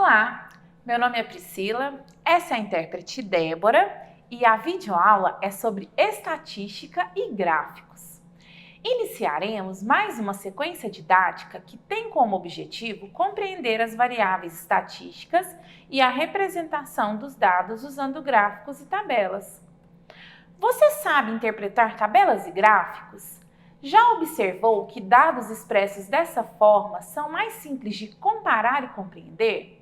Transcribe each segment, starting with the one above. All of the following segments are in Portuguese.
Olá, meu nome é Priscila, essa é a intérprete Débora e a videoaula é sobre estatística e gráficos. Iniciaremos mais uma sequência didática que tem como objetivo compreender as variáveis estatísticas e a representação dos dados usando gráficos e tabelas. Você sabe interpretar tabelas e gráficos? Já observou que dados expressos dessa forma são mais simples de comparar e compreender?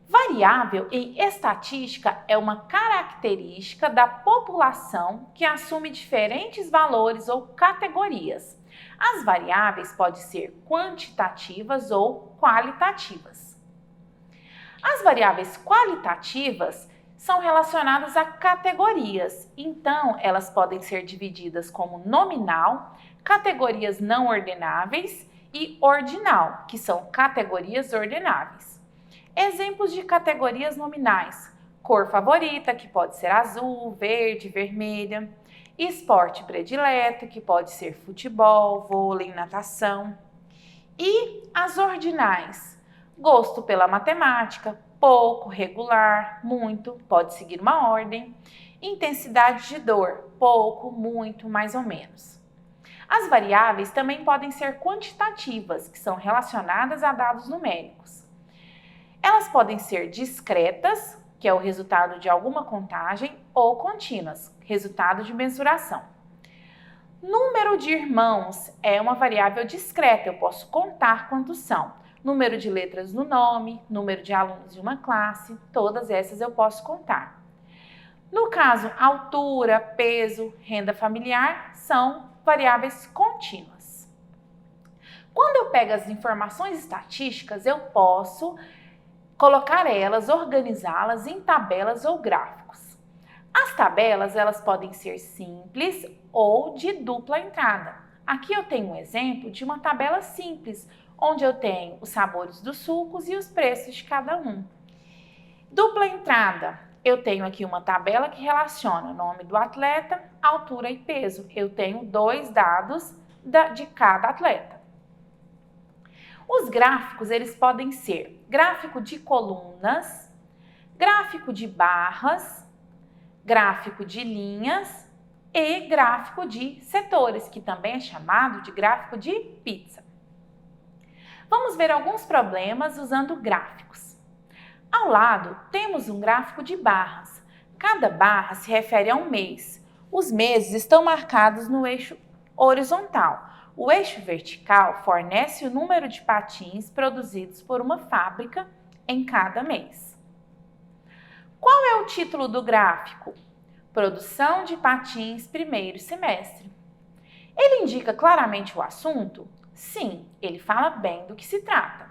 Variável em estatística é uma característica da população que assume diferentes valores ou categorias. As variáveis podem ser quantitativas ou qualitativas. As variáveis qualitativas são relacionadas a categorias, então elas podem ser divididas como nominal, categorias não ordenáveis e ordinal, que são categorias ordenáveis. Exemplos de categorias nominais: cor favorita, que pode ser azul, verde, vermelha; esporte predileto, que pode ser futebol, vôlei, natação. E as ordinais: gosto pela matemática, pouco, regular, muito, pode seguir uma ordem; intensidade de dor, pouco, muito, mais ou menos. As variáveis também podem ser quantitativas, que são relacionadas a dados numéricos. Elas podem ser discretas, que é o resultado de alguma contagem, ou contínuas, resultado de mensuração. Número de irmãos é uma variável discreta, eu posso contar quantos são. Número de letras no nome, número de alunos de uma classe, todas essas eu posso contar. No caso, altura, peso, renda familiar são variáveis contínuas. Quando eu pego as informações estatísticas, eu posso colocar elas, organizá-las em tabelas ou gráficos. As tabelas, elas podem ser simples ou de dupla entrada. Aqui eu tenho um exemplo de uma tabela simples, onde eu tenho os sabores dos sucos e os preços de cada um. Dupla entrada, eu tenho aqui uma tabela que relaciona o nome do atleta, altura e peso. Eu tenho 2 dados de cada atleta. Os gráficos, eles podem ser gráfico de colunas, gráfico de barras, gráfico de linhas e gráfico de setores, que também é chamado de gráfico de pizza. Vamos ver alguns problemas usando gráficos. Ao lado, temos um gráfico de barras. Cada barra se refere a um mês. Os meses estão marcados no eixo horizontal. O eixo vertical fornece o número de patins produzidos por uma fábrica em cada mês. Qual é o título do gráfico? Produção de patins primeiro semestre. Ele indica claramente o assunto? Sim, ele fala bem do que se trata.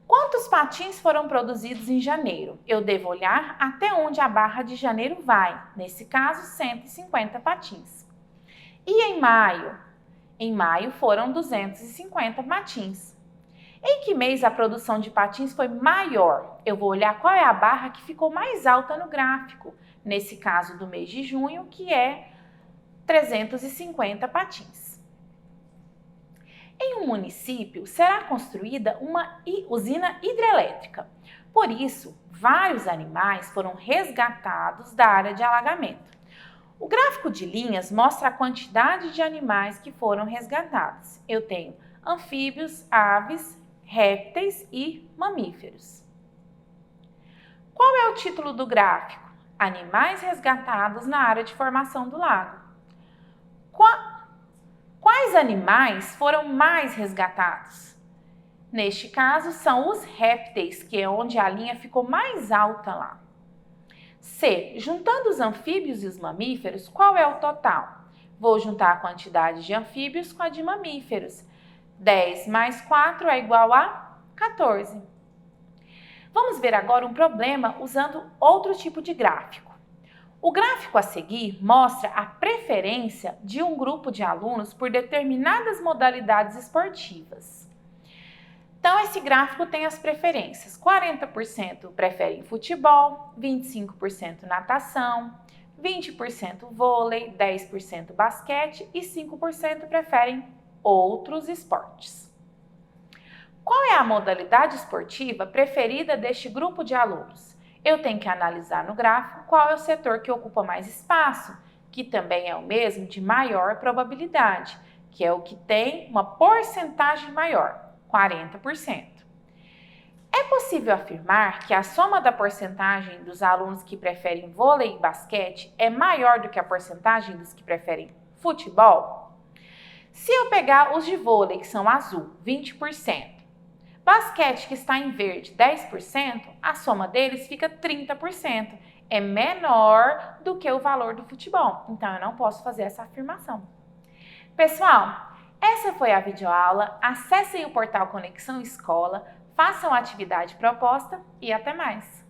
Quantos patins foram produzidos em janeiro? Eu devo olhar até onde a barra de janeiro vai, nesse caso 150 patins. E em maio? Em maio foram 250 patins. Em que mês a produção de patins foi maior? Eu vou olhar qual é a barra que ficou mais alta no gráfico. Nesse caso do mês de junho, que é 350 patins. Em um município será construída uma usina hidrelétrica. Por isso, vários animais foram resgatados da área de alagamento. O gráfico de linhas mostra a quantidade de animais que foram resgatados. Eu tenho anfíbios, aves, répteis e mamíferos. Qual é o título do gráfico? Animais resgatados na área de formação do lago. Quais animais foram mais resgatados? Neste caso, são os répteis, que é onde a linha ficou mais alta lá. C. Juntando os anfíbios e os mamíferos, qual é o total? Vou juntar a quantidade de anfíbios com a de mamíferos. 10 mais 4 é igual a 14. Vamos ver agora um problema usando outro tipo de gráfico. O gráfico a seguir mostra a preferência de um grupo de alunos por determinadas modalidades esportivas. Então, esse gráfico tem as preferências. 40% preferem futebol, 25% natação, 20% vôlei, 10% basquete e 5% preferem outros esportes. Qual é a modalidade esportiva preferida deste grupo de alunos? Eu tenho que analisar no gráfico qual é o setor que ocupa mais espaço, que também é o mesmo de maior probabilidade, que é o que tem uma porcentagem maior, 40%. É possível afirmar que a soma da porcentagem dos alunos que preferem vôlei e basquete é maior do que a porcentagem dos que preferem futebol? Se eu pegar os de vôlei, que são azul, 20%, basquete, que está em verde, 10%, a soma deles fica 30%. É menor do que o valor do futebol. Então, eu não posso fazer essa afirmação. Pessoal, essa foi a videoaula. Acessem o portal Conexão Escola, façam a atividade proposta e até mais!